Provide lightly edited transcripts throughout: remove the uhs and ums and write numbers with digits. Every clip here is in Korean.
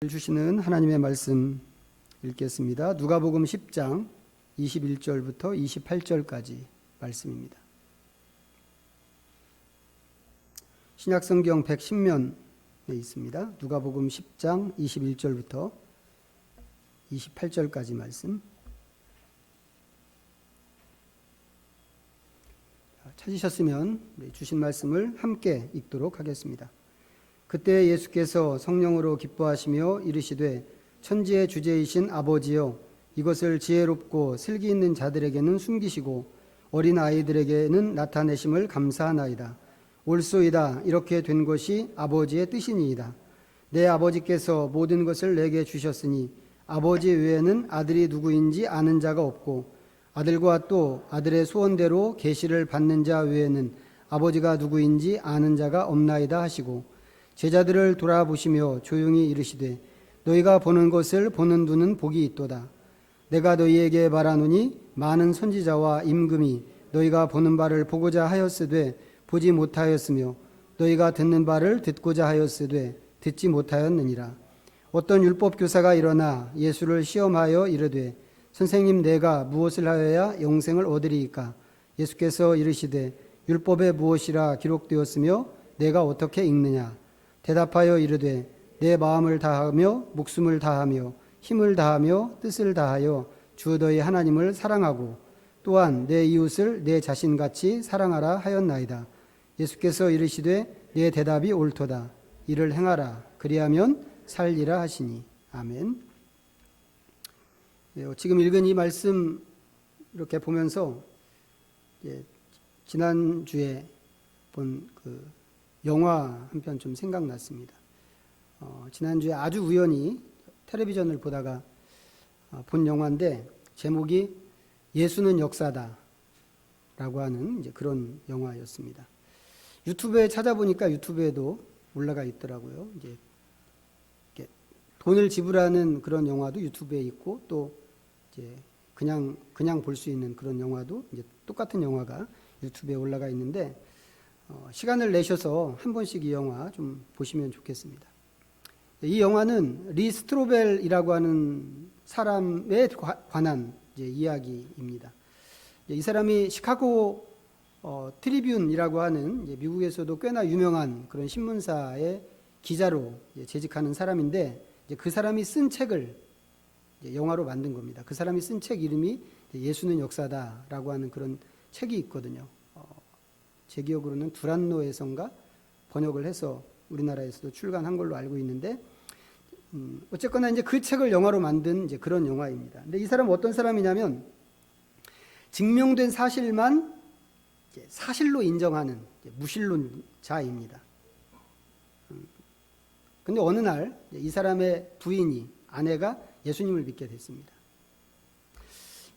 주시는 하나님의 말씀 읽겠습니다. 누가복음 10장 21절부터 28절까지 말씀입니다. 신약성경 110면에 있습니다. 누가복음 10장 21절부터 28절까지 말씀. 찾으셨으면 주신 말씀을 함께 읽도록 하겠습니다. 그때 예수께서 성령으로 기뻐하시며 이르시되 천지의 주제이신 아버지여 이것을 지혜롭고 슬기 있는 자들에게는 숨기시고 어린 아이들에게는 나타내심을 감사하나이다. 옳소이다. 이렇게 된 것이 아버지의 뜻이니이다. 내 아버지께서 모든 것을 내게 주셨으니 아버지 외에는 아들이 누구인지 아는 자가 없고 아들과 또 아들의 소원대로 계시를 받는 자 외에는 아버지가 누구인지 아는 자가 없나이다 하시고 제자들을 돌아보시며 조용히 이르시되 너희가 보는 것을 보는 눈은 복이 있도다. 내가 너희에게 말하노니 많은 선지자와 임금이 너희가 보는 바를 보고자 하였으되 보지 못하였으며 너희가 듣는 바를 듣고자 하였으되 듣지 못하였느니라. 어떤 율법 교사가 일어나 예수를 시험하여 이르되 선생님 내가 무엇을 하여야 영생을 얻으리이까? 예수께서 이르시되 율법에 무엇이라 기록되었으며 내가 어떻게 읽느냐? 대답하여 이르되 내 마음을 다하며 목숨을 다하며 힘을 다하며 뜻을 다하여 주 너희 하나님을 사랑하고 또한 내 이웃을 내 자신같이 사랑하라 하였나이다. 예수께서 이르시되 내 대답이 옳도다. 이를 행하라. 그리하면 살리라 하시니. 아멘. 지금 읽은 이 말씀 이렇게 보면서 지난주에 본 그 영화 한 편 좀 생각났습니다. 지난주에 아주 우연히 텔레비전을 보다가 본 영화인데 제목이 예수는 역사다 라고 하는 이제 그런 영화였습니다. 유튜브에 찾아보니까 유튜브에도 올라가 있더라고요. 이제 돈을 지불하는 그런 영화도 유튜브에 있고 또 이제 그냥 볼 수 있는 그런 영화도 이제 똑같은 영화가 유튜브에 올라가 있는데 시간을 내셔서 한 번씩 이 영화 좀 보시면 좋겠습니다. 이 영화는 리 스트로벨이라고 하는 사람에 관한 이제 이야기입니다. 이 사람이 시카고 트리뷴이라고 하는 이제 미국에서도 꽤나 유명한 그런 신문사의 기자로 재직하는 사람인데 이제 그 사람이 쓴 책을 이제 영화로 만든 겁니다. 그 사람이 쓴 책 이름이 예수는 역사다라고 하는 그런 책이 있거든요. 제 기억으로는 두란노에선가 번역을 해서 우리나라에서도 출간한 걸로 알고 있는데 어쨌거나 이제 그 책을 영화로 만든 이제 그런 영화입니다. 근데 이 사람은 어떤 사람이냐면 증명된 사실만 이제 사실로 인정하는 무신론자입니다. 근데 어느 날 이 사람의 부인이 아내가 예수님을 믿게 됐습니다.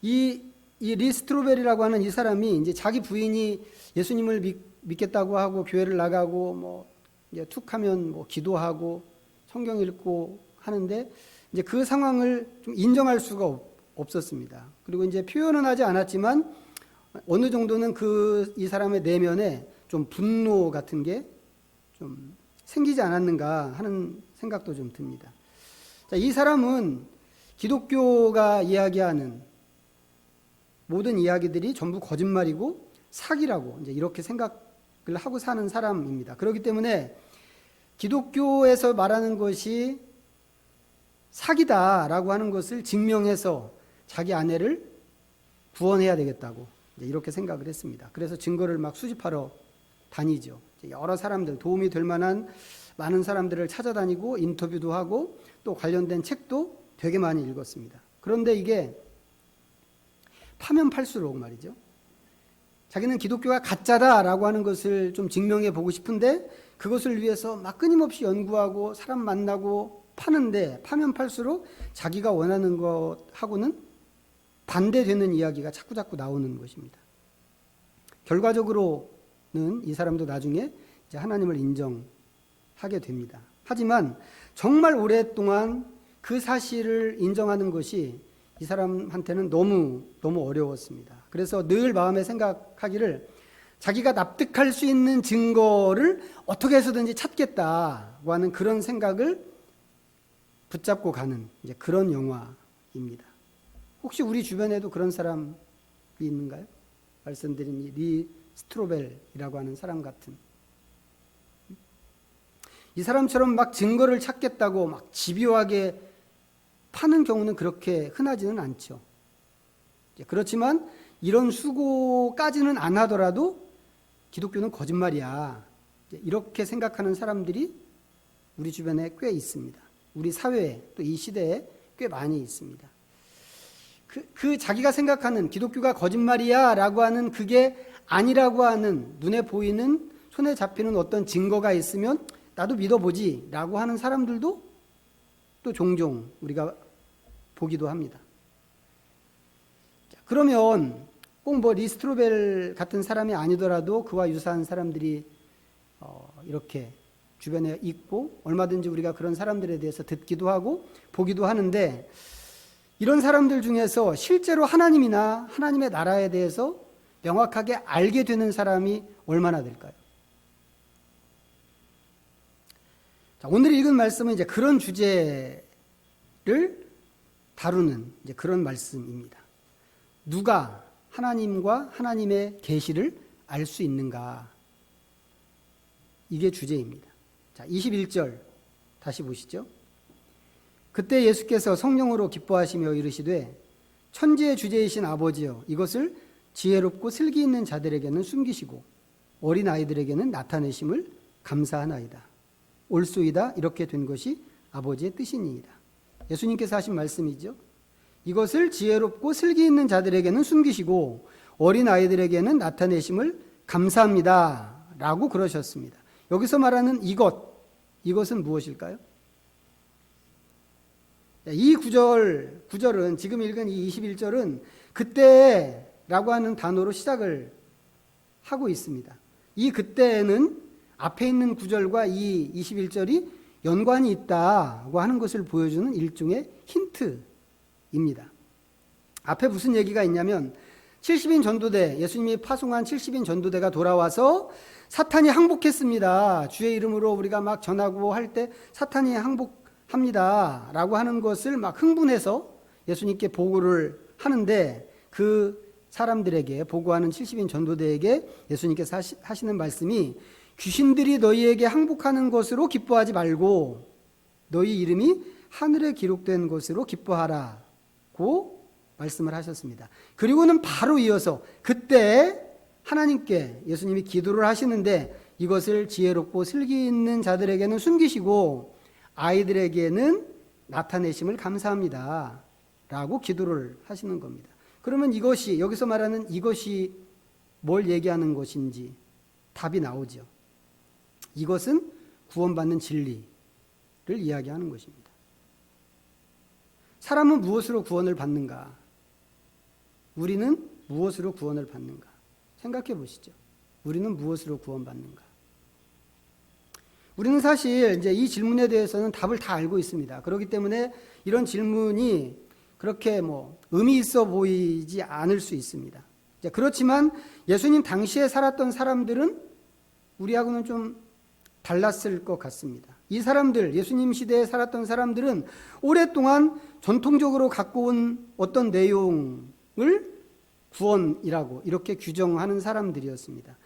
이 리스트로벨이라고 하는 이 사람이 이제 자기 부인이 예수님을 믿겠다고 하고 교회를 나가고 뭐 이제 툭 하면 뭐 기도하고 성경 읽고 하는데 이제 그 상황을 좀 인정할 수가 없었습니다. 그리고 이제 표현은 하지 않았지만 어느 정도는 이 사람의 내면에 좀 분노 같은 게 좀 생기지 않았는가 하는 생각도 좀 듭니다. 자, 이 사람은 기독교가 이야기하는 모든 이야기들이 전부 거짓말이고 사기라고 이제 이렇게 생각을 하고 사는 사람입니다. 그렇기 때문에 기독교에서 말하는 것이 사기다라고 하는 것을 증명해서 자기 아내를 구원해야 되겠다고 이렇게 생각을 했습니다. 그래서 증거를 막 수집하러 다니죠. 여러 사람들, 도움이 될 만한 많은 사람들을 찾아다니고 인터뷰도 하고 또 관련된 책도 되게 많이 읽었습니다. 그런데 이게 파면 팔수록 말이죠. 자기는 기독교가 가짜다라고 하는 것을 좀 증명해 보고 싶은데 그것을 위해서 막 끊임없이 연구하고 사람 만나고 파는데 파면 팔수록 자기가 원하는 것하고는 반대되는 이야기가 자꾸 나오는 것입니다. 결과적으로는 이 사람도 나중에 이제 하나님을 인정하게 됩니다. 하지만 정말 오랫동안 그 사실을 인정하는 것이 이 사람한테는 너무 어려웠습니다. 그래서 늘 마음에 생각하기를 자기가 납득할 수 있는 증거를 어떻게 해서든지 찾겠다고 하는 그런 생각을 붙잡고 가는 이제 그런 영화입니다. 혹시 우리 주변에도 그런 사람이 있는가요? 말씀드린 리 스트로벨이라고 하는 사람 같은, 이 사람처럼 막 증거를 찾겠다고 막 집요하게 파는 경우는 그렇게 흔하지는 않죠. 그렇지만 이런 수고까지는 안 하더라도 기독교는 거짓말이야, 이렇게 생각하는 사람들이 우리 주변에 꽤 있습니다. 우리 사회에, 또 이 시대에 꽤 많이 있습니다. 그 자기가 생각하는 기독교가 거짓말이야 라고 하는, 그게 아니라고 하는, 눈에 보이는, 손에 잡히는 어떤 증거가 있으면 나도 믿어보지 라고 하는 사람들도 또 종종 우리가 보기도 합니다. 그러면 꼭 뭐 리스트로벨 같은 사람이 아니더라도 그와 유사한 사람들이 이렇게 주변에 있고, 얼마든지 우리가 그런 사람들에 대해서 듣기도 하고 보기도 하는데, 이런 사람들 중에서 실제로 하나님이나 하나님의 나라에 대해서 명확하게 알게 되는 사람이 얼마나 될까요? 자, 오늘 읽은 말씀은 이제 그런 주제를 다루는 이제 그런 말씀입니다. 누가 하나님과 하나님의 계시를 알 수 있는가? 이게 주제입니다. 자, 21절 다시 보시죠. 그때 예수께서 성령으로 기뻐하시며 이르시되 천지의 주제이신 아버지여, 이것을 지혜롭고 슬기 있는 자들에게는 숨기시고 어린 아이들에게는 나타내심을 감사하나이다. 옳소이다. 이렇게 된 것이 아버지의 뜻이니이다. 예수님께서 하신 말씀이죠. 이것을 지혜롭고 슬기 있는 자들에게는 숨기시고 어린 아이들에게는 나타내심을 감사합니다 라고 그러셨습니다. 여기서 말하는 이것은 무엇일까요? 이 구절은, 지금 읽은 이 21절은 그때라고 하는 단어로 시작을 하고 있습니다. 이 그때에는 앞에 있는 구절과 이 21절이 연관이 있다고 하는 것을 보여주는 일종의 힌트입니다. 앞에 무슨 얘기가 있냐면 70인 전도대, 예수님이 파송한 70인 전도대가 돌아와서 사탄이 항복했습니다. 주의 이름으로 우리가 막 전하고 할 때 사탄이 항복합니다 라고 하는 것을 막 흥분해서 예수님께 보고를 하는데, 그 사람들에게, 보고하는 70인 전도대에게 예수님께서 하시는 말씀이 귀신들이 너희에게 항복하는 것으로 기뻐하지 말고 너희 이름이 하늘에 기록된 것으로 기뻐하라고 말씀을 하셨습니다. 그리고는 바로 이어서 그때 하나님께 예수님이 기도를 하시는데, 이것을 지혜롭고 슬기 있는 자들에게는 숨기시고 아이들에게는 나타내심을 감사합니다 라고 기도를 하시는 겁니다. 그러면 이것이, 여기서 말하는 이것이 뭘 얘기하는 것인지 답이 나오죠. 이것은 구원받는 진리를 이야기하는 것입니다. 사람은 무엇으로 구원을 받는가? 우리는 무엇으로 구원을 받는가? 생각해 보시죠. 우리는 무엇으로 구원받는가? 우리는 사실 이제 이 질문에 대해서는 답을 다 알고 있습니다. 그렇기 때문에 이런 질문이 그렇게 의미 있어 보이지 않을 수 있습니다. 그렇지만 예수님 당시에 살았던 사람들은 우리하고는 좀 달랐을 것 같습니다. 이 사람들, 예수님 시대에 살았던 사람들은 오랫동안 전통적으로 갖고 온 어떤 내용을 구원이라고 이렇게 규정하는 사람들이었습니다.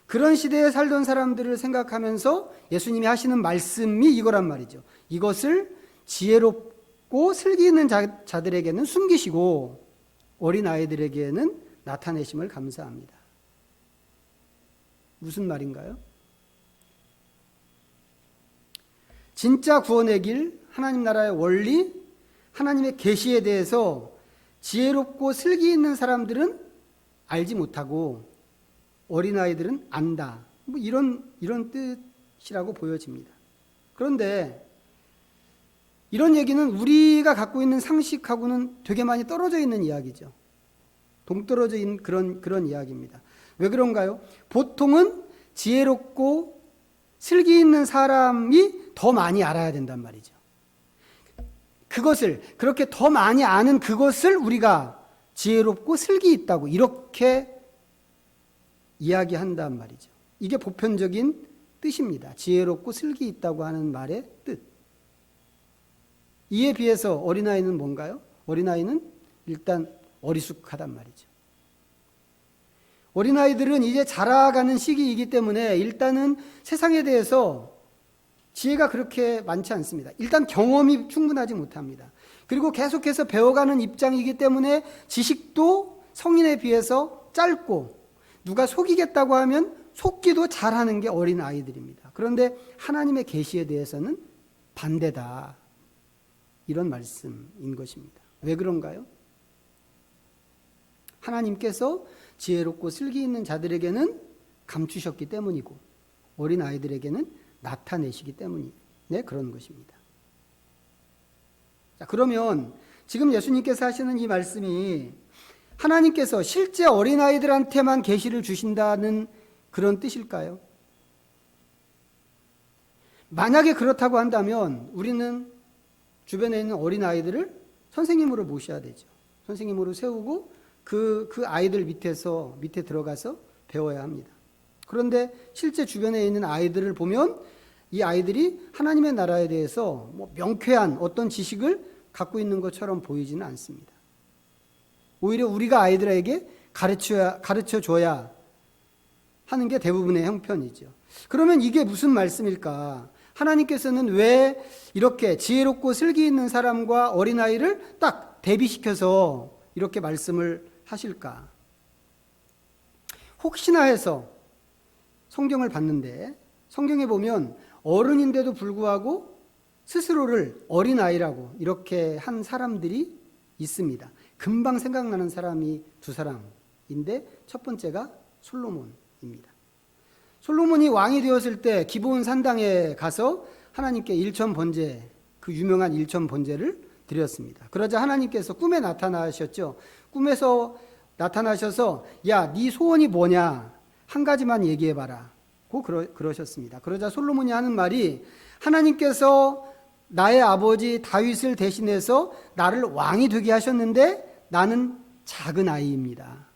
그런 시대에 살던 사람들을 생각하면서 예수님이 하시는 말씀이 이거란 말이죠. 이것을 지혜롭고 슬기 있는 자들에게는 숨기시고 어린 아이들에게는 나타내심을 감사합니다. 무슨 말인가요? 진짜 구원의 길, 하나님 나라의 원리, 하나님의 계시에 대해서 지혜롭고 슬기 있는 사람들은 알지 못하고 어린아이들은 안다. 이런 뜻이라고 보여집니다. 그런데 이런 얘기는 우리가 갖고 있는 상식하고는 되게 많이 떨어져 있는 이야기죠. 동떨어져 있는 그런 이야기입니다. 왜 그런가요? 보통은 지혜롭고 슬기 있는 사람이 더 많이 알아야 된단 말이죠. 그것을, 그렇게 더 많이 아는 그것을 우리가 지혜롭고 슬기 있다고 이렇게 이야기한단 말이죠. 이게 보편적인 뜻입니다. 지혜롭고 슬기 있다고 하는 말의 뜻. 이에 비해서 어린아이는 뭔가요? 어린아이는 일단 어리숙하단 말이죠. 어린아이들은 이제 자라가는 시기이기 때문에 일단은 세상에 대해서 지혜가 그렇게 많지 않습니다. 일단 경험이 충분하지 못합니다. 그리고 계속해서 배워가는 입장이기 때문에 지식도 성인에 비해서 짧고, 누가 속이겠다고 하면 속기도 잘하는 게 어린아이들입니다. 그런데 하나님의 계시에 대해서는 반대다, 이런 말씀인 것입니다. 왜 그런가요? 하나님께서 지혜롭고 슬기 있는 자들에게는 감추셨기 때문이고 어린아이들에게는 나타내시기 때문에 그런 것입니다. 자, 그러면 지금 예수님께서 하시는 이 말씀이 하나님께서 실제 어린아이들한테만 계시를 주신다는 그런 뜻일까요? 만약에 그렇다고 한다면 우리는 주변에 있는 어린아이들을 선생님으로 모셔야 되죠. 선생님으로 세우고 그 아이들 밑에 들어가서 배워야 합니다. 그런데 실제 주변에 있는 아이들을 보면 이 아이들이 하나님의 나라에 대해서 명쾌한 어떤 지식을 갖고 있는 것처럼 보이지는 않습니다. 오히려 우리가 아이들에게 가르쳐줘야 하는 게 대부분의 형편이죠. 그러면 이게 무슨 말씀일까? 하나님께서는 왜 이렇게 지혜롭고 슬기 있는 사람과 어린아이를 딱 대비시켜서 이렇게 말씀을 하실까? 혹시나 해서 성경을 봤는데 성경에 보면 어른인데도 불구하고 스스로를 어린아이라고 이렇게 한 사람들이 있습니다. 금방 생각나는 사람이 두 사람인데 첫 번째가 솔로몬입니다. 솔로몬이 왕이 되었을 때 기브온 산당에 가서 하나님께 일천 번제, 그 유명한 일천 번제를 드렸습니다. 그러자 하나님께서 꿈에 나타나셨죠. 꿈에서 나타나셔서 야, 네 소원이 뭐냐? 한 가지만 얘기해봐라. 그러셨습니다. 그러자 솔로몬이 하는 말이 하나님께서 나의 아버지 다윗을 대신해서 나를 왕이 되게 하셨는데 나는 작은 아이입니다.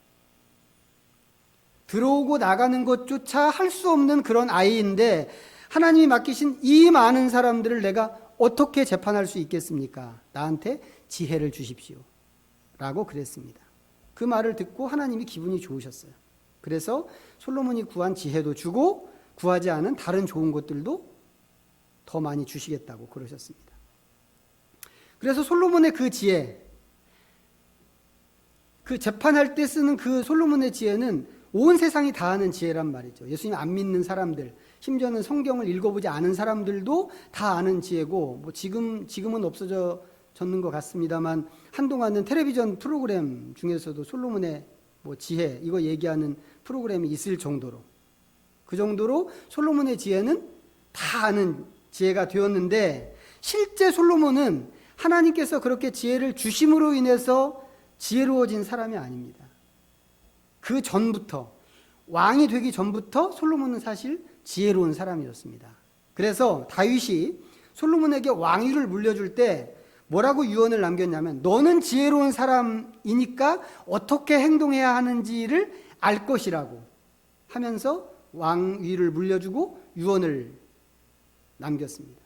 들어오고 나가는 것조차 할 수 없는 그런 아이인데 하나님이 맡기신 이 많은 사람들을 내가 어떻게 재판할 수 있겠습니까? 나한테 지혜를 주십시오. 라고 그랬습니다. 그 말을 듣고 하나님이 기분이 좋으셨어요. 그래서 솔로몬이 구한 지혜도 주고 구하지 않은 다른 좋은 것들도 더 많이 주시겠다고 그러셨습니다. 그래서 솔로몬의 그 지혜, 그 재판할 때 쓰는 그 솔로몬의 지혜는 온 세상이 다 아는 지혜란 말이죠. 예수님 안 믿는 사람들, 심지어는 성경을 읽어보지 않은 사람들도 다 아는 지혜고, 지금은 없어졌는 것 같습니다만 한동안은 텔레비전 프로그램 중에서도 솔로몬의 지혜 이거 얘기하는 프로그램이 있을 정도로, 그 정도로 솔로몬의 지혜는 다 아는 지혜가 되었는데, 실제 솔로몬은 하나님께서 그렇게 지혜를 주심으로 인해서 지혜로워진 사람이 아닙니다. 그 전부터, 왕이 되기 전부터 솔로몬은 사실 지혜로운 사람이었습니다. 그래서 다윗이 솔로몬에게 왕위를 물려줄 때 뭐라고 유언을 남겼냐면, 너는 지혜로운 사람이니까 어떻게 행동해야 하는지를 알 것이라고 하면서 왕위를 물려주고 유언을 남겼습니다.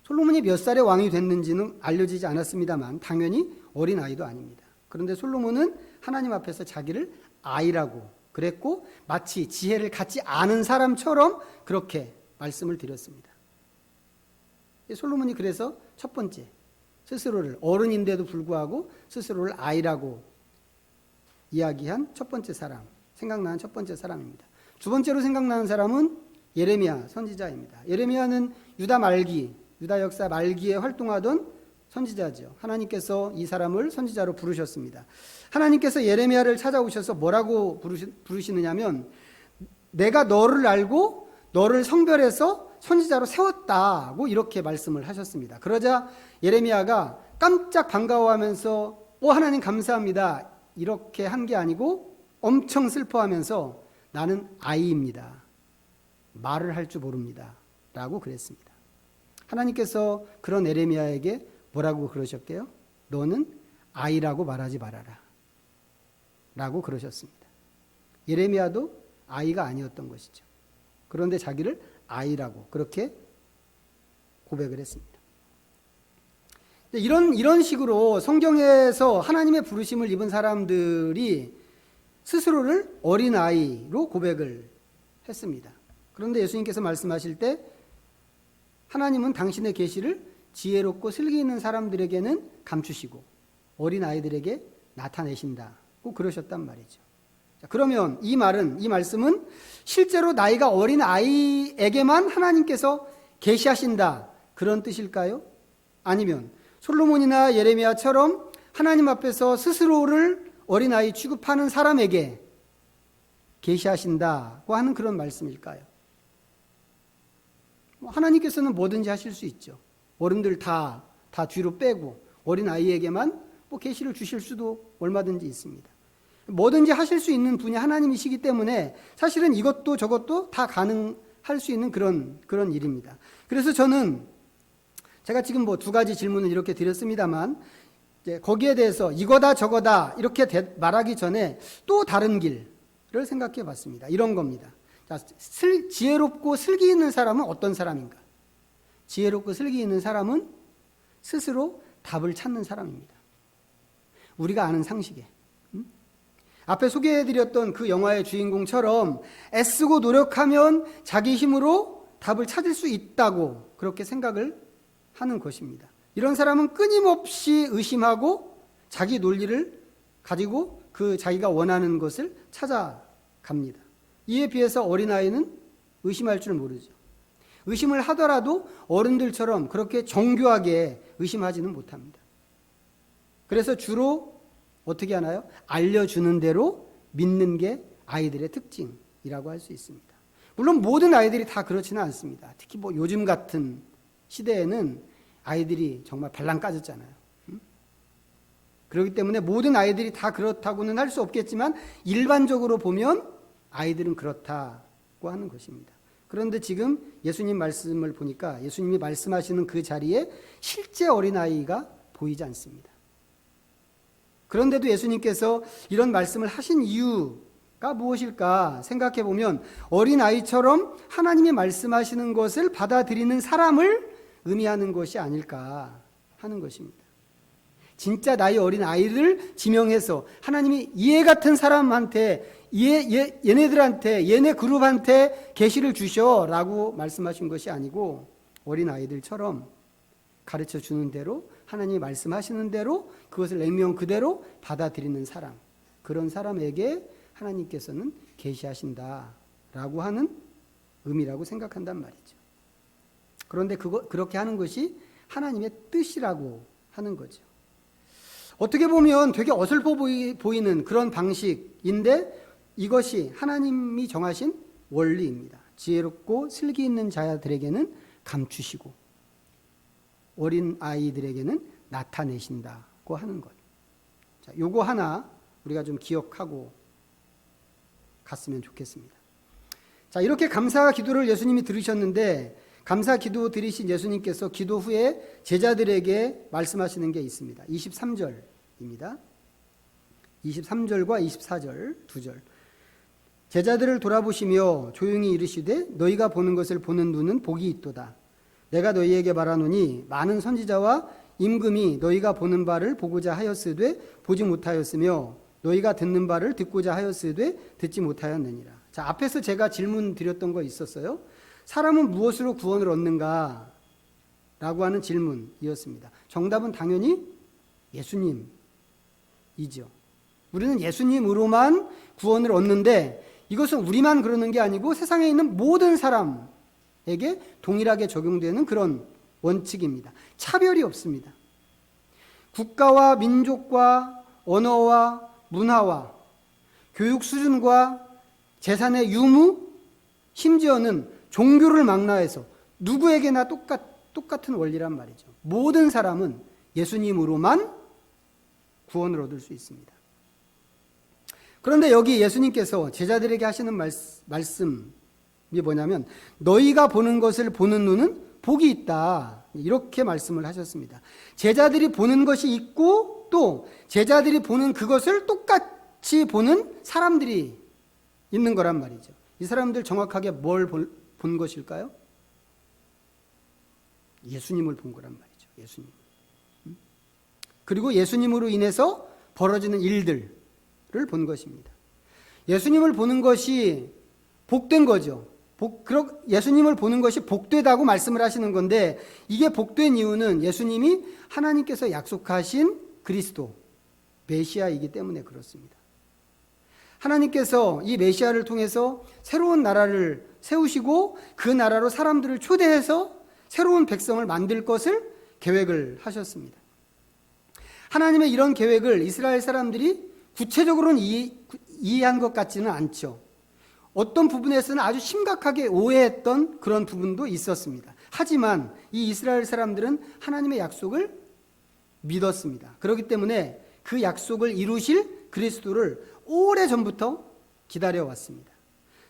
솔로몬이 몇 살에 왕이 됐는지는 알려지지 않았습니다만 당연히 어린아이도 아닙니다. 그런데 솔로몬은 하나님 앞에서 자기를 아이라고 그랬고 마치 지혜를 갖지 않은 사람처럼 그렇게 말씀을 드렸습니다. 솔로몬이 그래서 첫 번째, 스스로를 어른인데도 불구하고 스스로를 아이라고 이야기한 첫 번째 사람, 생각나는 첫 번째 사람입니다. 두 번째로 생각나는 사람은 예레미야 선지자입니다. 예레미야는 유다 역사 말기에 활동하던 선지자죠. 하나님께서 이 사람을 선지자로 부르셨습니다. 하나님께서 예레미야를 찾아오셔서 뭐라고 부르시느냐면, 내가 너를 알고 너를 성별해서 선지자로 세웠다고 이렇게 말씀을 하셨습니다. 그러자 예레미야가 깜짝 반가워하면서 하나님 감사합니다 이렇게 한 게 아니고 엄청 슬퍼하면서 나는 아이입니다. 말을 할 줄 모릅니다. 라고 그랬습니다. 하나님께서 그런 예레미야에게 뭐라고 그러셨게요? 너는 아이라고 말하지 말아라. 라고 그러셨습니다. 예레미야도 아이가 아니었던 것이죠. 그런데 자기를 아이라고 그렇게 고백을 했습니다. 이런 식으로 성경에서 하나님의 부르심을 입은 사람들이 스스로를 어린아이로 고백을 했습니다. 그런데 예수님께서 말씀하실 때 하나님은 당신의 계시를 지혜롭고 슬기 있는 사람들에게는 감추시고 어린아이들에게 나타내신다고 그러셨단 말이죠. 자, 그러면 이 말씀은 실제로 나이가 어린 아이에게만 하나님께서 계시하신다 그런 뜻일까요? 아니면 솔로몬이나 예레미야처럼 하나님 앞에서 스스로를 어린아이 취급하는 사람에게 계시하신다고 하는 그런 말씀일까요? 하나님께서는 뭐든지 하실 수 있죠. 어른들 다 뒤로 빼고 어린아이에게만 계시를 주실 수도 얼마든지 있습니다. 뭐든지 하실 수 있는 분이 하나님이시기 때문에 사실은 이것도 저것도 다 가능할 수 있는 그런 일입니다. 그래서 제가 지금 두 가지 질문을 이렇게 드렸습니다만 이제 거기에 대해서 이거다 저거다 이렇게 말하기 전에 또 다른 길을 생각해 봤습니다. 이런 겁니다. 자, 지혜롭고 슬기 있는 사람은 어떤 사람인가? 지혜롭고 슬기 있는 사람은 스스로 답을 찾는 사람입니다. 우리가 아는 상식에. 앞에 소개해드렸던 그 영화의 주인공처럼 애쓰고 노력하면 자기 힘으로 답을 찾을 수 있다고 그렇게 생각을 하는 것입니다. 이런 사람은 끊임없이 의심하고 자기 논리를 가지고 그 자기가 원하는 것을 찾아갑니다. 이에 비해서 어린아이는 의심할 줄 모르죠. 의심을 하더라도 어른들처럼 그렇게 정교하게 의심하지는 못합니다. 그래서 주로 어떻게 하나요? 알려주는 대로 믿는 게 아이들의 특징이라고 할 수 있습니다. 물론 모든 아이들이 다 그렇지는 않습니다. 특히 요즘 같은 시대에는 아이들이 정말 발랑 까졌잖아요. 그렇기 때문에 모든 아이들이 다 그렇다고는 할 수 없겠지만 일반적으로 보면 아이들은 그렇다고 하는 것입니다. 그런데 지금 예수님 말씀을 보니까 예수님이 말씀하시는 그 자리에 실제 어린아이가 보이지 않습니다. 그런데도 예수님께서 이런 말씀을 하신 이유가 무엇일까 생각해 보면 어린아이처럼 하나님이 말씀하시는 것을 받아들이는 사람을 의미하는 것이 아닐까 하는 것입니다. 진짜 나이 어린 아이를 지명해서 하나님이 얘 같은 사람한테 얘네들한테 얘네 그룹한테 계시를 주셔라고 말씀하신 것이 아니고 어린 아이들처럼 가르쳐 주는 대로 하나님이 말씀하시는 대로 그것을 냉면 그대로 받아들이는 사람, 그런 사람에게 하나님께서는 계시하신다라고 하는 의미라고 생각한단 말이죠. 그런데 그렇게 하는 것이 하나님의 뜻이라고 하는 거죠. 어떻게 보면 되게 어설퍼 보이는 그런 방식인데 이것이 하나님이 정하신 원리입니다. 지혜롭고 슬기 있는 자들에게는 감추시고 어린 아이들에게는 나타내신다고 하는 것. 자, 요거 하나 우리가 좀 기억하고 갔으면 좋겠습니다. 자, 이렇게 감사 기도를 예수님이 들으셨는데 감사 기도 드리신 예수님께서 기도 후에 제자들에게 말씀하시는 게 있습니다. 23절입니다. 23절과 24절 두 절. 제자들을 돌아보시며 조용히 이르시되 너희가 보는 것을 보는 눈은 복이 있도다. 내가 너희에게 말하노니 많은 선지자와 임금이 너희가 보는 바를 보고자 하였으되 보지 못하였으며 너희가 듣는 바를 듣고자 하였으되 듣지 못하였느니라. 자, 앞에서 제가 질문 드렸던 거 있었어요. 사람은 무엇으로 구원을 얻는가? 라고 하는 질문이었습니다. 정답은 당연히 예수님이죠. 우리는 예수님으로만 구원을 얻는데 이것은 우리만 그러는 게 아니고 세상에 있는 모든 사람에게 동일하게 적용되는 그런 원칙입니다. 차별이 없습니다. 국가와 민족과 언어와 문화와 교육 수준과 재산의 유무, 심지어는 종교를 망라해서 누구에게나 똑같은 원리란 말이죠. 모든 사람은 예수님으로만 구원을 얻을 수 있습니다. 그런데 여기 예수님께서 제자들에게 하시는 말씀이 뭐냐면 너희가 보는 것을 보는 눈은 복이 있다. 이렇게 말씀을 하셨습니다. 제자들이 보는 것이 있고 또 제자들이 보는 그것을 똑같이 보는 사람들이 있는 거란 말이죠. 이 사람들 정확하게 뭘 본 것일까요? 예수님을 본 거란 말이죠. 예수님. 그리고 예수님으로 인해서 벌어지는 일들을 본 것입니다. 예수님을 보는 것이 복된 거죠. 예수님을 보는 것이 복되다고 말씀을 하시는 건데, 이게 복된 이유는 예수님이 하나님께서 약속하신 그리스도, 메시아이기 때문에 그렇습니다. 하나님께서 이 메시아를 통해서 새로운 나라를 세우시고 그 나라로 사람들을 초대해서 새로운 백성을 만들 것을 계획을 하셨습니다. 하나님의 이런 계획을 이스라엘 사람들이 구체적으로는 이해한 것 같지는 않죠. 어떤 부분에서는 아주 심각하게 오해했던 그런 부분도 있었습니다. 하지만 이 이스라엘 사람들은 하나님의 약속을 믿었습니다. 그렇기 때문에 그 약속을 이루실 그리스도를 오래전부터 기다려왔습니다.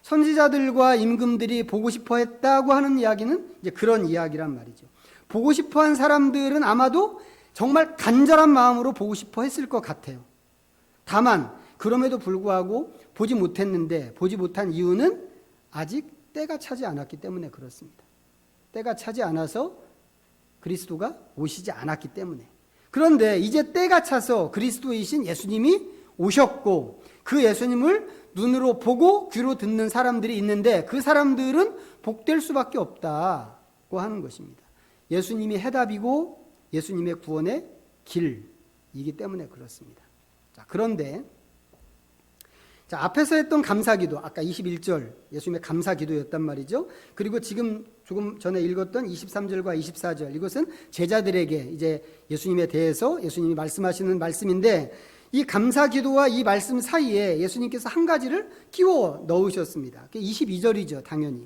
선지자들과 임금들이 보고 싶어 했다고 하는 이야기는 이제 그런 이야기란 말이죠. 보고 싶어 한 사람들은 아마도 정말 간절한 마음으로 보고 싶어 했을 것 같아요. 다만 그럼에도 불구하고 보지 못했는데, 보지 못한 이유는 아직 때가 차지 않았기 때문에 그렇습니다. 때가 차지 않아서 그리스도가 오시지 않았기 때문에. 그런데 이제 때가 차서 그리스도이신 예수님이 오셨고, 그 예수님을 눈으로 보고 귀로 듣는 사람들이 있는데, 그 사람들은 복될 수밖에 없다고 하는 것입니다. 예수님이 해답이고 예수님의 구원의 길이기 때문에 그렇습니다. 자, 그런데 앞에서 했던 감사기도, 아까 21절 예수님의 감사기도였단 말이죠. 그리고 지금 조금 전에 읽었던 23절과 24절, 이것은 제자들에게 이제 예수님에 대해서 예수님이 말씀하시는 말씀인데, 이 감사기도와 이 말씀 사이에 예수님께서 한 가지를 끼워 넣으셨습니다. 22절이죠, 당연히.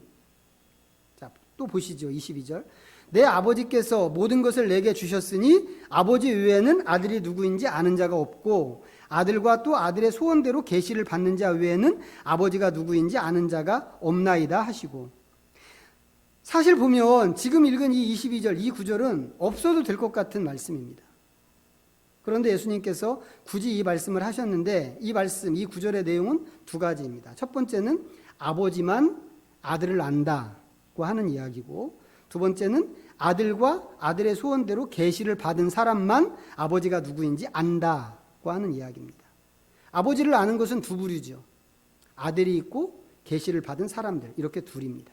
자, 또 보시죠. 22절. 내 아버지께서 모든 것을 내게 주셨으니 아버지 외에는 아들이 누구인지 아는 자가 없고, 아들과 또 아들의 소원대로 계시를 받는 자 외에는 아버지가 누구인지 아는 자가 없나이다 하시고. 사실 보면 지금 읽은 이 22절, 이 구절은 없어도 될 것 같은 말씀입니다. 그런데 예수님께서 굳이 이 말씀을 하셨는데, 이 말씀, 이 구절의 내용은 두 가지입니다. 첫 번째는 아버지만 아들을 안다고 하는 이야기고, 두 번째는 아들과 아들의 소원대로 계시를 받은 사람만 아버지가 누구인지 안다고 하는 이야기입니다. 아버지를 아는 것은 두 부류죠. 아들이 있고 계시를 받은 사람들, 이렇게 둘입니다.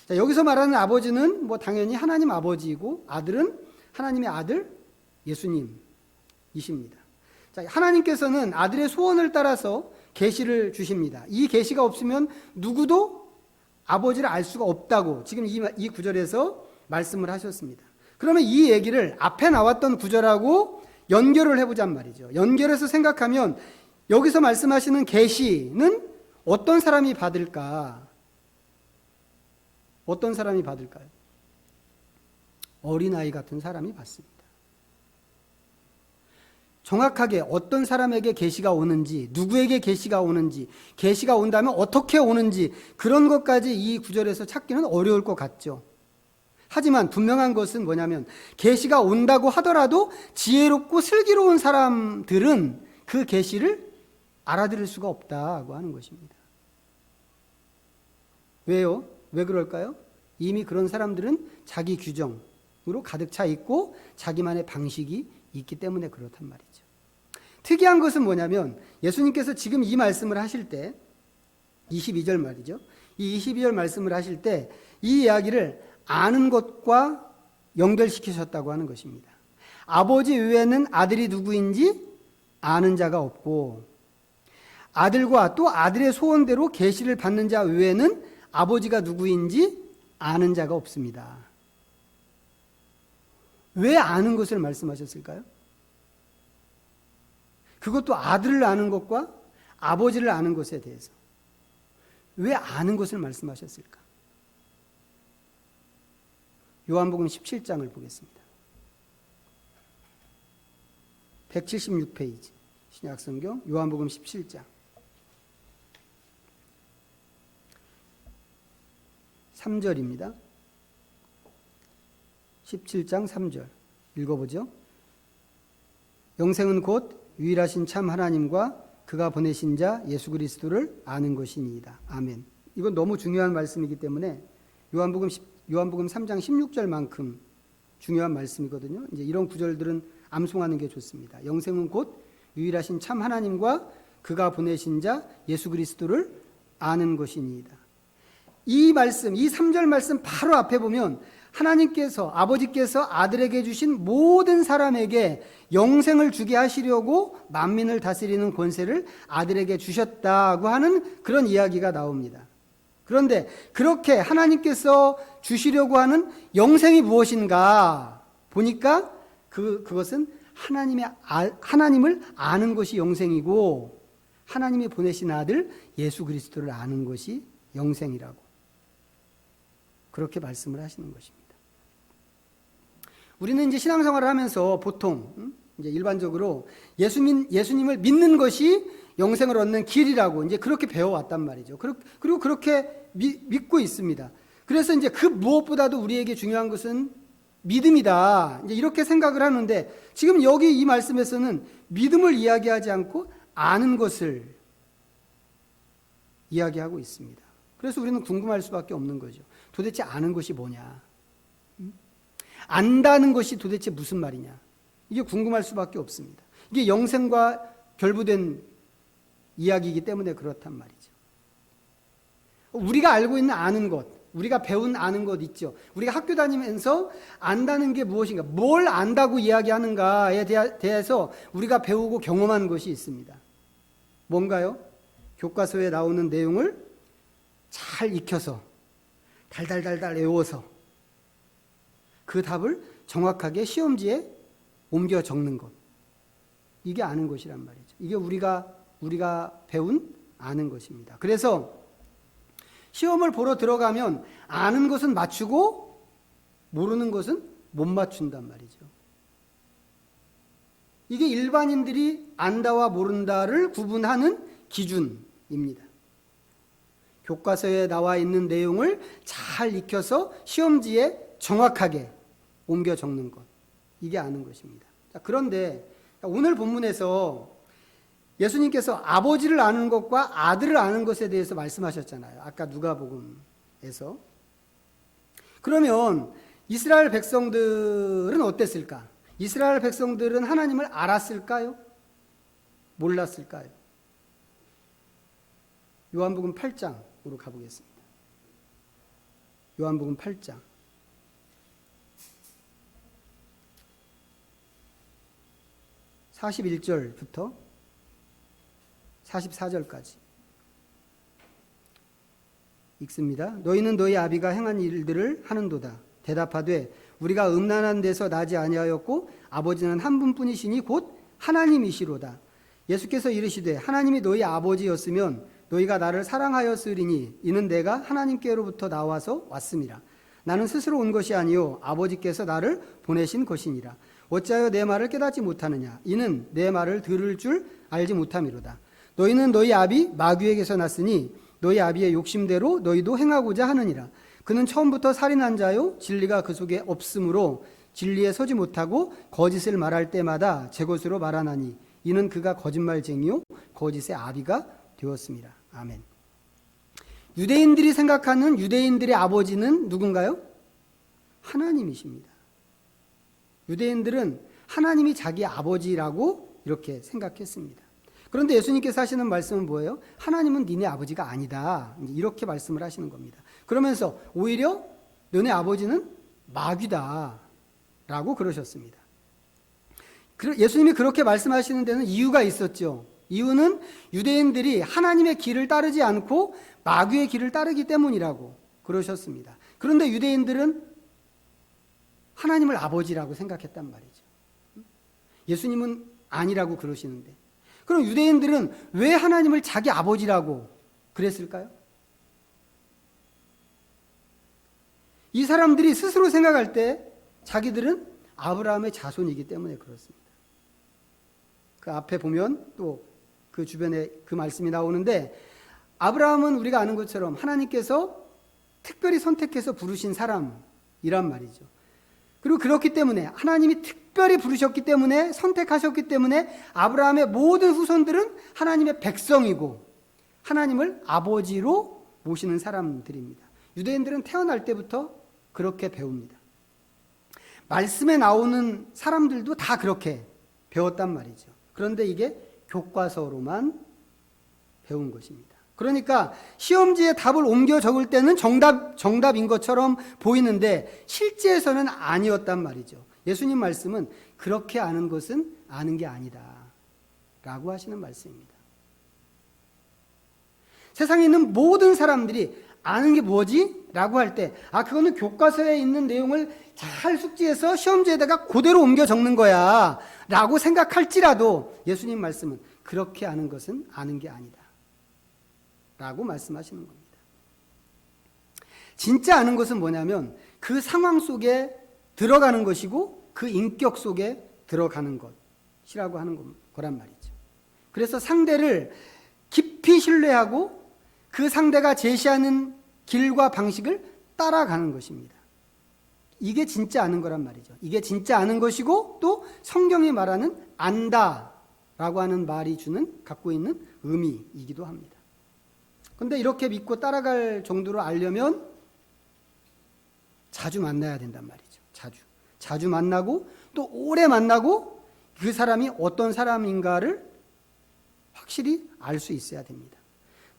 자, 여기서 말하는 아버지는 뭐 당연히 하나님 아버지이고, 아들은 하나님의 아들 예수님이십니다. 자, 하나님께서는 아들의 소원을 따라서 계시를 주십니다. 이 계시가 없으면 누구도 아버지를 알 수가 없다고 지금 이 구절에서 말씀을 하셨습니다. 그러면 이 얘기를 앞에 나왔던 구절하고 연결을 해보잔 말이죠. 연결해서 생각하면 여기서 말씀하시는 계시는 어떤 사람이 받을까? 어떤 사람이 받을까요? 어린아이 같은 사람이 받습니다. 정확하게 어떤 사람에게 계시가 오는지, 누구에게 계시가 오는지, 계시가 온다면 어떻게 오는지, 그런 것까지 이 구절에서 찾기는 어려울 것 같죠. 하지만 분명한 것은 뭐냐면, 계시가 온다고 하더라도 지혜롭고 슬기로운 사람들은 그 계시를 알아들을 수가 없다고 하는 것입니다. 왜요? 왜 그럴까요? 이미 그런 사람들은 자기 규정으로 가득 차 있고 자기만의 방식이 있기 때문에 그렇단 말이죠. 특이한 것은 뭐냐면, 예수님께서 지금 이 말씀을 하실 때, 22절 말이죠. 이 22절 말씀을 하실 때 이 이야기를 아는 것과 연결시키셨다고 하는 것입니다. 아버지 외에는 아들이 누구인지 아는 자가 없고, 아들과 또 아들의 소원대로 계시를 받는 자 외에는 아버지가 누구인지 아는 자가 없습니다. 왜 아는 것을 말씀하셨을까요? 그것도 아들을 아는 것과 아버지를 아는 것에 대해서 왜 아는 것을 말씀하셨을까? 요한복음 17장을 보겠습니다. 176페이지 신약성경 요한복음 17장 3절입니다. 17장 3절 읽어보죠. 영생은 곧 유일하신 참 하나님과 그가 보내신 자 예수 그리스도를 아는 것이니이다. 아멘. 이건 너무 중요한 말씀이기 때문에 요한복음 3장 16절만큼 중요한 말씀이거든요. 이제 이런 구절들은 암송하는 게 좋습니다. 영생은 곧 유일하신 참 하나님과 그가 보내신 자 예수 그리스도를 아는 것이니이다. 이 말씀, 이 3절 말씀 바로 앞에 보면 하나님께서, 아버지께서 아들에게 주신 모든 사람에게 영생을 주게 하시려고 만민을 다스리는 권세를 아들에게 주셨다고 하는 그런 이야기가 나옵니다. 그런데 그렇게 하나님께서 주시려고 하는 영생이 무엇인가 보니까 그것은 하나님을 아는 것이 영생이고 하나님이 보내신 아들 예수 그리스도를 아는 것이 영생이라고 그렇게 말씀을 하시는 것입니다. 우리는 이제 신앙생활을 하면서 보통 이제 일반적으로 예수님을 믿는 것이 영생을 얻는 길이라고 이제 그렇게 배워왔단 말이죠. 그리고 그렇게 믿고 있습니다. 그래서 이제 그 무엇보다도 우리에게 중요한 것은 믿음이다. 이제 이렇게 생각을 하는데 지금 여기 이 말씀에서는 믿음을 이야기하지 않고 아는 것을 이야기하고 있습니다. 그래서 우리는 궁금할 수밖에 없는 거죠. 도대체 아는 것이 뭐냐? 안다는 것이 도대체 무슨 말이냐? 이게 궁금할 수밖에 없습니다. 이게 영생과 결부된 이야기이기 때문에 그렇단 말이죠. 우리가 알고 있는 아는 것, 우리가 배운 아는 것 있죠. 우리가 학교 다니면서 안다는 게 무엇인가, 뭘 안다고 이야기하는가에 대해서 우리가 배우고 경험한 것이 있습니다. 뭔가요? 교과서에 나오는 내용을 잘 익혀서 달달달달 외워서 그 답을 정확하게 시험지에 옮겨 적는 것. 이게 아는 것이란 말이죠. 이게 우리가 배운 아는 것입니다. 그래서 시험을 보러 들어가면 아는 것은 맞추고 모르는 것은 못 맞춘단 말이죠. 이게 일반인들이 안다와 모른다를 구분하는 기준입니다. 교과서에 나와 있는 내용을 잘 익혀서 시험지에 정확하게 옮겨 적는 것. 이게 아는 것입니다. 자, 그런데 오늘 본문에서 예수님께서 아버지를 아는 것과 아들을 아는 것에 대해서 말씀하셨잖아요. 아까 누가복음에서. 그러면 이스라엘 백성들은 어땠을까? 이스라엘 백성들은 하나님을 알았을까요? 몰랐을까요? 요한복음 8장으로 가보겠습니다. 요한복음 8장. 41절부터 44절까지 읽습니다. 너희는 너희 아비가 행한 일들을 하는도다. 대답하되 우리가 음란한 데서 나지 아니하였고 아버지는 한 분뿐이시니 곧 하나님이시로다. 예수께서 이르시되 하나님이 너희 아버지였으면 너희가 나를 사랑하였으리니 이는 내가 하나님께로부터 나와서 왔음이라. 나는 스스로 온 것이 아니요 아버지께서 나를 보내신 것이니라. 어찌하여 내 말을 깨닫지 못하느냐? 이는 내 말을 들을 줄 알지 못함이로다. 너희는 너희 아비 마귀에게서 났으니 너희 아비의 욕심대로 너희도 행하고자 하느니라. 그는 처음부터 살인한 자요 진리가 그 속에 없으므로 진리에 서지 못하고 거짓을 말할 때마다 제 것으로 말하나니 이는 그가 거짓말쟁이요 거짓의 아비가 되었습니다. 아멘. 유대인들이 생각하는 유대인들의 아버지는 누군가요? 하나님이십니다. 유대인들은 하나님이 자기 아버지라고 이렇게 생각했습니다. 그런데 예수님께서 하시는 말씀은 뭐예요? 하나님은 니네 아버지가 아니다. 이렇게 말씀을 하시는 겁니다. 그러면서 오히려 너네 아버지는 마귀다 라고 그러셨습니다. 예수님이 그렇게 말씀하시는 데는 이유가 있었죠. 이유는 유대인들이 하나님의 길을 따르지 않고 마귀의 길을 따르기 때문이라고 그러셨습니다. 그런데 유대인들은 하나님을 아버지라고 생각했단 말이죠. 예수님은 아니라고 그러시는데 그럼 유대인들은 왜 하나님을 자기 아버지라고 그랬을까요? 이 사람들이 스스로 생각할 때 자기들은 아브라함의 자손이기 때문에 그렇습니다. 그 앞에 보면 또 그 주변에 그 말씀이 나오는데 아브라함은 우리가 아는 것처럼 하나님께서 특별히 선택해서 부르신 사람이란 말이죠. 그리고 그렇기 때문에 하나님이 특별히 부르셨기 때문에 선택하셨기 때문에 아브라함의 모든 후손들은 하나님의 백성이고 하나님을 아버지로 모시는 사람들입니다. 유대인들은 태어날 때부터 그렇게 배웁니다. 말씀에 나오는 사람들도 다 그렇게 배웠단 말이죠. 그런데 이게 교과서로만 배운 것입니다. 그러니까 시험지에 답을 옮겨 적을 때는 정답인 것처럼 보이는데 실제에서는 아니었단 말이죠. 예수님 말씀은 그렇게 아는 것은 아는 게 아니다 라고 하시는 말씀입니다. 세상에 있는 모든 사람들이 아는 게 뭐지? 라고 할 때 그거는 교과서에 있는 내용을 잘 숙지해서 시험지에다가 그대로 옮겨 적는 거야 라고 생각할지라도 예수님 말씀은 그렇게 아는 것은 아는 게 아니다 라고 말씀하시는 겁니다. 진짜 아는 것은 뭐냐면 그 상황 속에 들어가는 것이고 그 인격 속에 들어가는 것이라고 하는 거란 말이죠. 그래서 상대를 깊이 신뢰하고 그 상대가 제시하는 길과 방식을 따라가는 것입니다. 이게 진짜 아는 거란 말이죠. 이게 진짜 아는 것이고 또 성경이 말하는 안다라고 하는 말이 갖고 있는 의미이기도 합니다. 그런데 이렇게 믿고 따라갈 정도로 알려면 자주 만나야 된단 말이죠. 자주 만나고 또 오래 만나고 그 사람이 어떤 사람인가를 확실히 알 수 있어야 됩니다.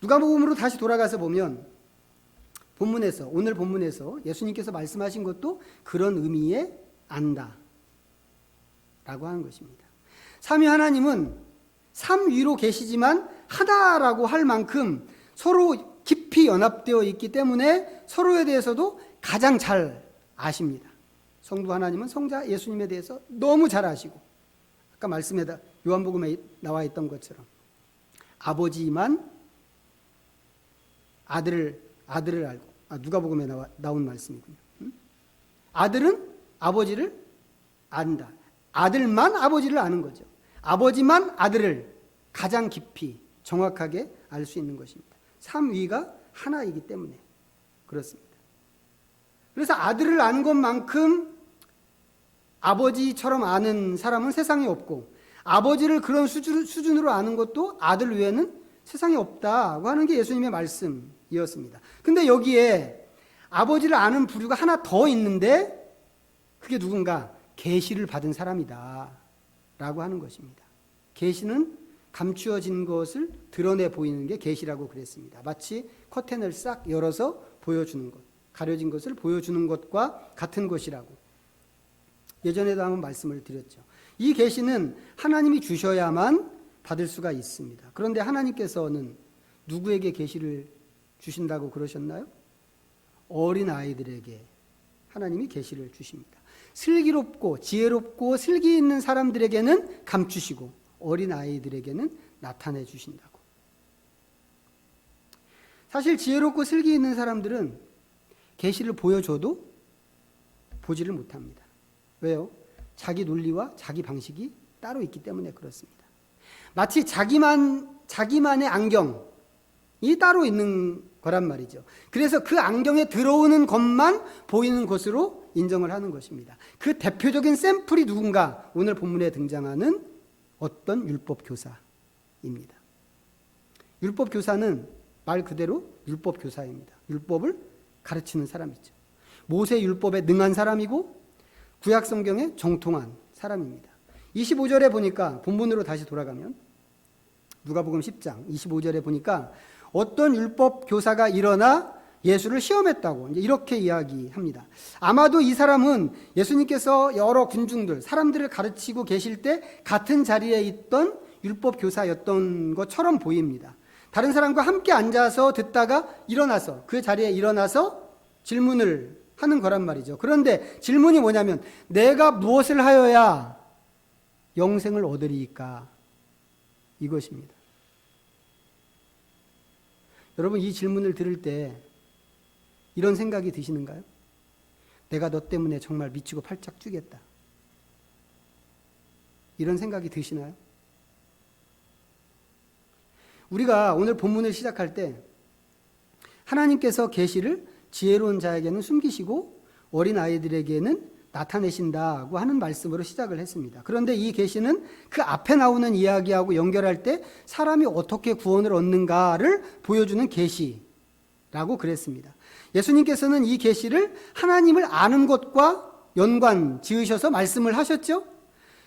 누가복음으로 다시 돌아가서 보면 오늘 본문에서 예수님께서 말씀하신 것도 그런 의미의 안다 라고 하는 것입니다. 삼위 하나님은 삼위로 계시지만 하나라고 할 만큼 서로 깊이 연합되어 있기 때문에 서로에 대해서도 가장 잘 아십니다. 성부 하나님은 성자 예수님에 대해서 너무 잘 아시고 아까 말씀에다 요한복음에 나와 있던 것처럼 아버지만 아들을 알고 누가복음에 나온 말씀이군요. 아들은 아버지를 안다. 아들만 아버지를 아는 거죠. 아버지만 아들을 가장 깊이 정확하게 알 수 있는 것입니다. 삼위가 하나이기 때문에 그렇습니다. 그래서 아들을 아는 것만큼 아버지처럼 아는 사람은 세상에 없고 아버지를 그런 수준으로 아는 것도 아들 외에는 세상에 없다고 하는 게 예수님의 말씀이었습니다. 근데 여기에 아버지를 아는 부류가 하나 더 있는데 그게 누군가? 계시를 받은 사람이다 라고 하는 것입니다. 계시는 감추어진 것을 드러내 보이는 게 계시라고 그랬습니다. 마치 커튼을 싹 열어서 보여주는 것, 가려진 것을 보여주는 것과 같은 것이라고 예전에도 한번 말씀을 드렸죠. 이 계시는 하나님이 주셔야만 받을 수가 있습니다. 그런데 하나님께서는 누구에게 계시를 주신다고 그러셨나요? 어린 아이들에게 하나님이 계시를 주십니다. 슬기롭고 지혜롭고 슬기 있는 사람들에게는 감추시고 어린 아이들에게는 나타내 주신다고. 사실 지혜롭고 슬기 있는 사람들은 계시를 보여줘도 보지를 못합니다. 왜요? 자기 논리와 자기 방식이 따로 있기 때문에 그렇습니다. 마치 자기만의 안경이 따로 있는 거란 말이죠. 그래서 그 안경에 들어오는 것만 보이는 것으로 인정을 하는 것입니다. 그 대표적인 샘플이 누군가? 오늘 본문에 등장하는 어떤 율법 교사입니다. 율법 교사는 말 그대로 율법 교사입니다. 율법을 가르치는 사람이죠. 모세 율법에 능한 사람이고 구약 성경에 정통한 사람입니다. 25절에 보니까 본문으로 다시 돌아가면 누가복음 10장 25절에 보니까 어떤 율법 교사가 일어나 예수를 시험했다고 이렇게 이야기합니다. 아마도 이 사람은 예수님께서 여러 군중들, 사람들을 가르치고 계실 때 같은 자리에 있던 율법 교사였던 것처럼 보입니다. 다른 사람과 함께 앉아서 듣다가 일어나서 그 자리에 일어나서 질문을 하는 거란 말이죠. 그런데 질문이 뭐냐면 내가 무엇을 하여야 영생을 얻으리이까? 이것입니다. 여러분 이 질문을 들을 때 이런 생각이 드시는가요? 내가 너 때문에 정말 미치고 팔짝 뛰겠다. 이런 생각이 드시나요? 우리가 오늘 본문을 시작할 때 하나님께서 계시를 지혜로운 자에게는 숨기시고 어린 아이들에게는 나타내신다고 하는 말씀으로 시작을 했습니다. 그런데 이 계시는 그 앞에 나오는 이야기하고 연결할 때 사람이 어떻게 구원을 얻는가를 보여주는 계시라고 그랬습니다. 예수님께서는 이 계시를 하나님을 아는 것과 연관 지으셔서 말씀을 하셨죠?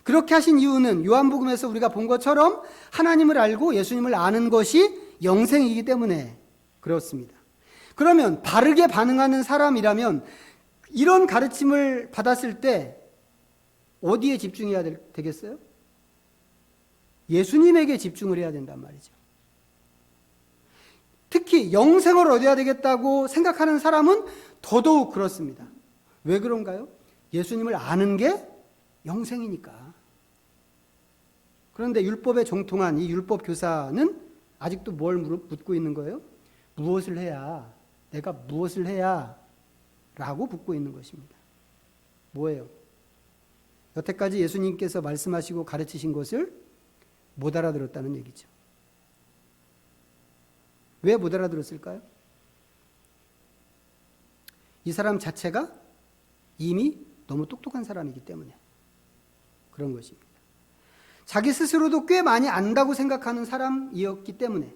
그렇게 하신 이유는 요한복음에서 우리가 본 것처럼 하나님을 알고 예수님을 아는 것이 영생이기 때문에 그렇습니다. 그러면 바르게 반응하는 사람이라면 이런 가르침을 받았을 때 어디에 집중해야 되겠어요? 예수님에게 집중을 해야 된단 말이죠. 특히 영생을 얻어야 되겠다고 생각하는 사람은 더더욱 그렇습니다. 왜 그런가요? 예수님을 아는 게 영생이니까. 그런데 율법에 정통한 이 율법 교사는 아직도 뭘 묻고 있는 거예요? 무엇을 해야, 내가 무엇을 해야 라고 묻고 있는 것입니다. 뭐예요? 여태까지 예수님께서 말씀하시고 가르치신 것을 못 알아들었다는 얘기죠. 왜 못 알아들었을까요? 이 사람 자체가 이미 너무 똑똑한 사람이기 때문에 그런 것입니다. 자기 스스로도 꽤 많이 안다고 생각하는 사람이었기 때문에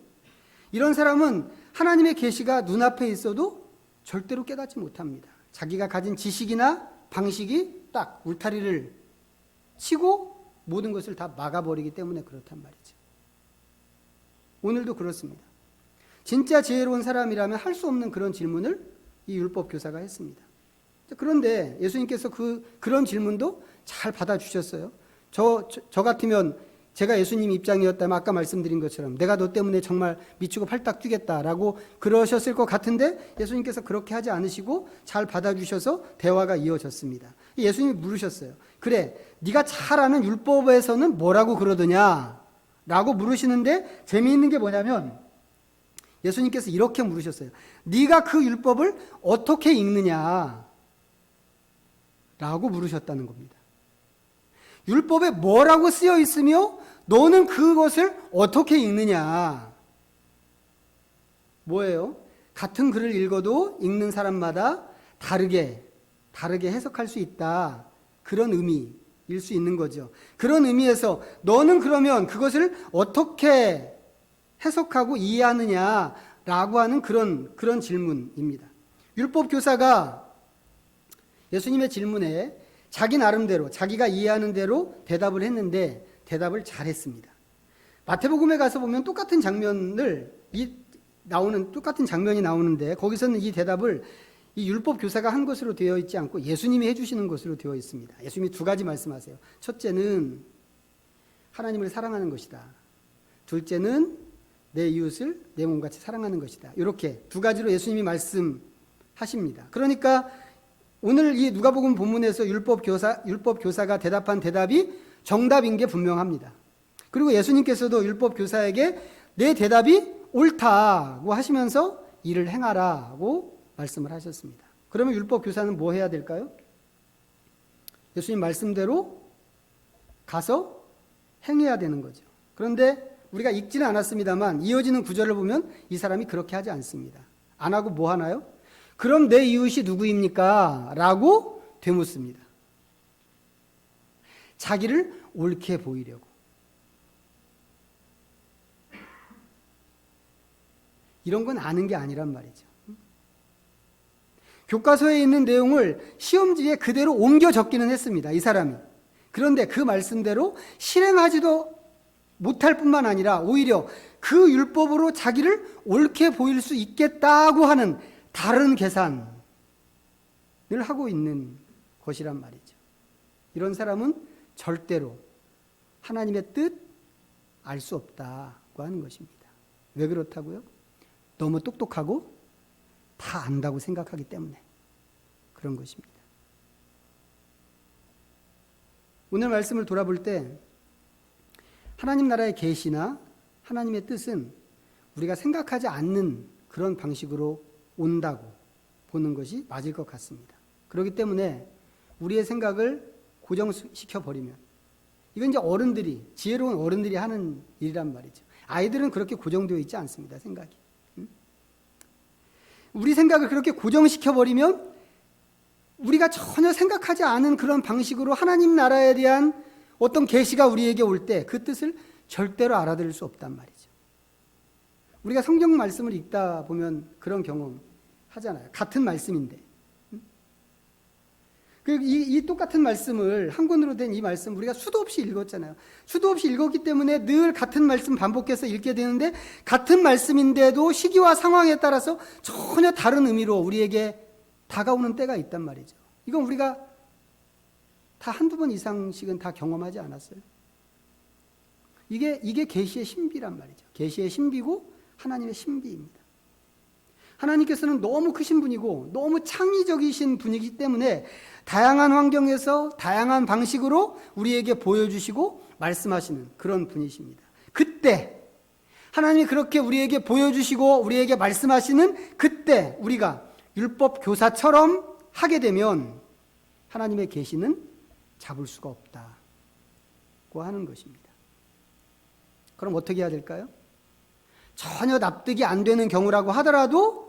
이런 사람은 하나님의 계시가 눈앞에 있어도 절대로 깨닫지 못합니다. 자기가 가진 지식이나 방식이 딱 울타리를 치고 모든 것을 다 막아버리기 때문에 그렇단 말이죠. 오늘도 그렇습니다. 진짜 지혜로운 사람이라면 할 수 없는 그런 질문을 이 율법 교사가 했습니다. 그런데 예수님께서 그런 질문도 잘 받아주셨어요. 저 같으면 제가 예수님 입장이었다면 아까 말씀드린 것처럼 내가 너 때문에 정말 미치고 팔딱 뛰겠다라고 그러셨을 것 같은데 예수님께서 그렇게 하지 않으시고 잘 받아주셔서 대화가 이어졌습니다. 예수님이 물으셨어요. 그래, 네가 잘 아는 율법에서는 뭐라고 그러더냐? 라고 물으시는데 재미있는 게 뭐냐면 예수님께서 이렇게 물으셨어요. 네가 그 율법을 어떻게 읽느냐? 라고 물으셨다는 겁니다. 율법에 뭐라고 쓰여 있으며 너는 그것을 어떻게 읽느냐? 뭐예요? 같은 글을 읽어도 읽는 사람마다 다르게 해석할 수 있다. 그런 의미일 수 있는 거죠. 그런 의미에서 너는 그러면 그것을 어떻게 해석하고 이해하느냐라고 하는 그런 질문입니다. 율법 교사가 예수님의 질문에 자기 나름대로 자기가 이해하는 대로 대답을 했는데 대답을 잘했습니다. 마태복음에 가서 보면 똑같은 장면이 나오는데 거기서는 이 대답을 이 율법 교사가 한 것으로 되어 있지 않고 예수님이 해주시는 것으로 되어 있습니다. 예수님이 두 가지 말씀하세요. 첫째는 하나님을 사랑하는 것이다. 둘째는 내 이웃을 내 몸같이 사랑하는 것이다. 이렇게 두 가지로 예수님이 말씀하십니다. 그러니까 오늘 이 누가복음 본문에서 율법 교사가 대답한 대답이 정답인 게 분명합니다. 그리고 예수님께서도 율법 교사에게 내 대답이 옳다고 하시면서 이를 행하라고 말씀을 하셨습니다. 그러면 율법 교사는 뭐 해야 될까요? 예수님 말씀대로 가서 행해야 되는 거죠. 그런데 우리가 읽지는 않았습니다만 이어지는 구절을 보면 이 사람이 그렇게 하지 않습니다. 안 하고 뭐 하나요? 그럼 내 이웃이 누구입니까? 라고 되묻습니다. 자기를 옳게 보이려고. 이런 건 아는 게 아니란 말이죠. 교과서에 있는 내용을 시험지에 그대로 옮겨 적기는 했습니다. 이 사람이. 그런데 그 말씀대로 실행하지도 못할 뿐만 아니라 오히려 그 율법으로 자기를 옳게 보일 수 있겠다고 하는 다른 계산을 하고 있는 것이란 말이죠. 이런 사람은 절대로 하나님의 뜻 알 수 없다고 하는 것입니다. 왜 그렇다고요? 너무 똑똑하고 다 안다고 생각하기 때문에 그런 것입니다. 오늘 말씀을 돌아볼 때 하나님 나라의 계시나 하나님의 뜻은 우리가 생각하지 않는 그런 방식으로 온다고 보는 것이 맞을 것 같습니다. 그렇기 때문에 우리의 생각을 고정시켜 버리면 이건 이제 지혜로운 어른들이 하는 일이란 말이죠. 아이들은 그렇게 고정되어 있지 않습니다. 생각이. 우리 생각을 그렇게 고정시켜 버리면 우리가 전혀 생각하지 않은 그런 방식으로 하나님 나라에 대한 어떤 계시가 우리에게 올 때 그 뜻을 절대로 알아들을 수 없단 말이죠. 우리가 성경 말씀을 읽다 보면 그런 경험 하잖아요. 같은 말씀인데. 이 똑같은 말씀을 한 권으로 된 이 말씀 우리가 수도 없이 읽었잖아요. 수도 없이 읽었기 때문에 늘 같은 말씀 반복해서 읽게 되는데 같은 말씀인데도 시기와 상황에 따라서 전혀 다른 의미로 우리에게 다가오는 때가 있단 말이죠. 이건 우리가 다 한두 번 이상씩은 다 경험하지 않았어요. 이게 계시의 신비란 말이죠. 계시의 신비고 하나님의 신비입니다. 하나님께서는 너무 크신 분이고 너무 창의적이신 분이기 때문에 다양한 환경에서 다양한 방식으로 우리에게 보여주시고 말씀하시는 그런 분이십니다. 그때 하나님이 그렇게 우리에게 보여주시고 우리에게 말씀하시는 그때 우리가 율법 교사처럼 하게 되면 하나님의 계시는 잡을 수가 없다고 하는 것입니다. 그럼 어떻게 해야 될까요? 전혀 납득이 안 되는 경우라고 하더라도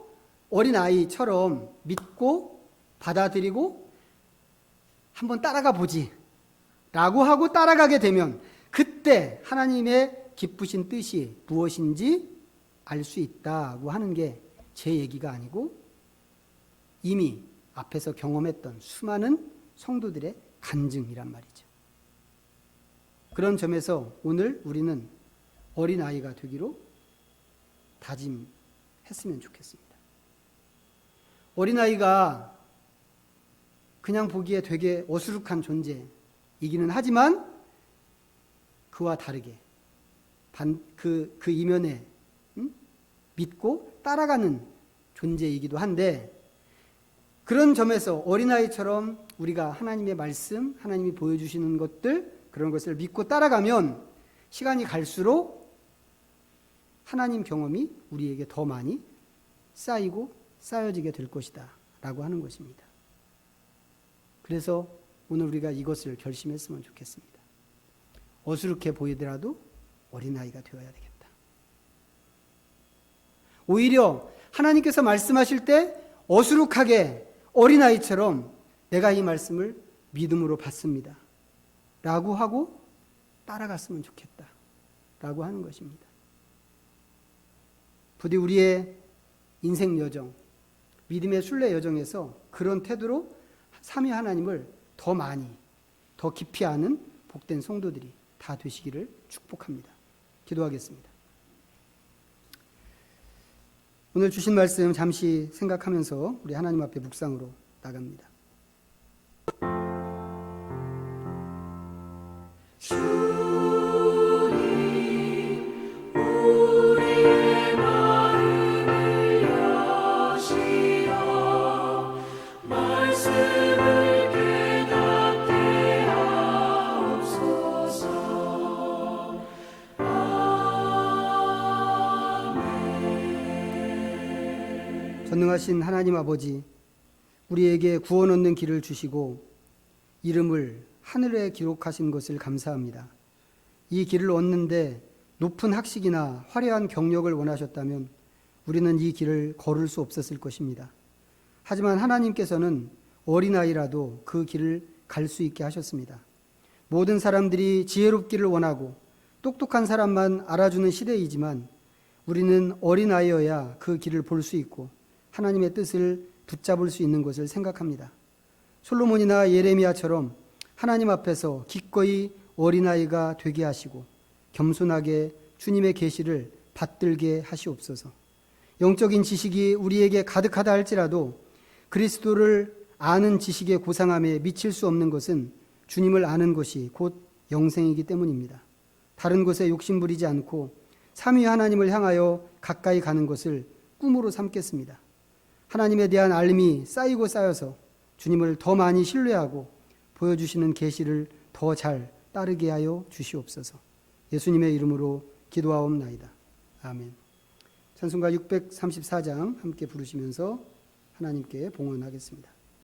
어린아이처럼 믿고 받아들이고 한번 따라가 보지 라고 하고 따라가게 되면 그때 하나님의 기쁘신 뜻이 무엇인지 알 수 있다고 하는 게 제 얘기가 아니고 이미 앞에서 경험했던 수많은 성도들의 간증이란 말이죠. 그런 점에서 오늘 우리는 어린아이가 되기로 다짐했으면 좋겠습니다. 어린아이가 그냥 보기에 되게 어수룩한 존재이기는 하지만 그와 다르게 그 이면에 믿고 따라가는 존재이기도 한데 그런 점에서 어린아이처럼 우리가 하나님의 말씀, 하나님이 보여주시는 것들 그런 것을 믿고 따라가면 시간이 갈수록 하나님 경험이 우리에게 더 많이 쌓이고 쌓여지게 될 것이다 라고 하는 것입니다. 그래서 오늘 우리가 이것을 결심했으면 좋겠습니다. 어수룩해 보이더라도 어린아이가 되어야 되겠다. 오히려 하나님께서 말씀하실 때 어수룩하게 어린아이처럼 내가 이 말씀을 믿음으로 받습니다 라고 하고 따라갔으면 좋겠다 라고 하는 것입니다. 부디 우리의 인생 여정, 믿음의 순례 여정에서 그런 태도로 삼위 하나님을 더 많이, 더 깊이 아는 복된 성도들이 다 되시기를 축복합니다. 기도하겠습니다. 오늘 주신 말씀 잠시 생각하면서 우리 하나님 앞에 묵상으로 나갑니다. 전능하신 하나님 아버지, 우리에게 구원 얻는 길을 주시고 이름을 하늘에 기록하신 것을 감사합니다. 이 길을 얻는데 높은 학식이나 화려한 경력을 원하셨다면 우리는 이 길을 걸을 수 없었을 것입니다. 하지만 하나님께서는 어린아이라도 그 길을 갈 수 있게 하셨습니다. 모든 사람들이 지혜롭기를 원하고 똑똑한 사람만 알아주는 시대이지만 우리는 어린아이여야 그 길을 볼 수 있고 하나님의 뜻을 붙잡을 수 있는 것을 생각합니다. 솔로몬이나 예레미야처럼 하나님 앞에서 기꺼이 어린아이가 되게 하시고 겸손하게 주님의 계시를 받들게 하시옵소서. 영적인 지식이 우리에게 가득하다 할지라도 그리스도를 아는 지식의 고상함에 미칠 수 없는 것은 주님을 아는 것이 곧 영생이기 때문입니다. 다른 것에 욕심부리지 않고 삼위 하나님을 향하여 가까이 가는 것을 꿈으로 삼겠습니다. 하나님에 대한 알림이 쌓이고 쌓여서 주님을 더 많이 신뢰하고 보여주시는 계시를 더 잘 따르게 하여 주시옵소서. 예수님의 이름으로 기도하옵나이다. 아멘. 찬송가 634장 함께 부르시면서 하나님께 봉헌하겠습니다.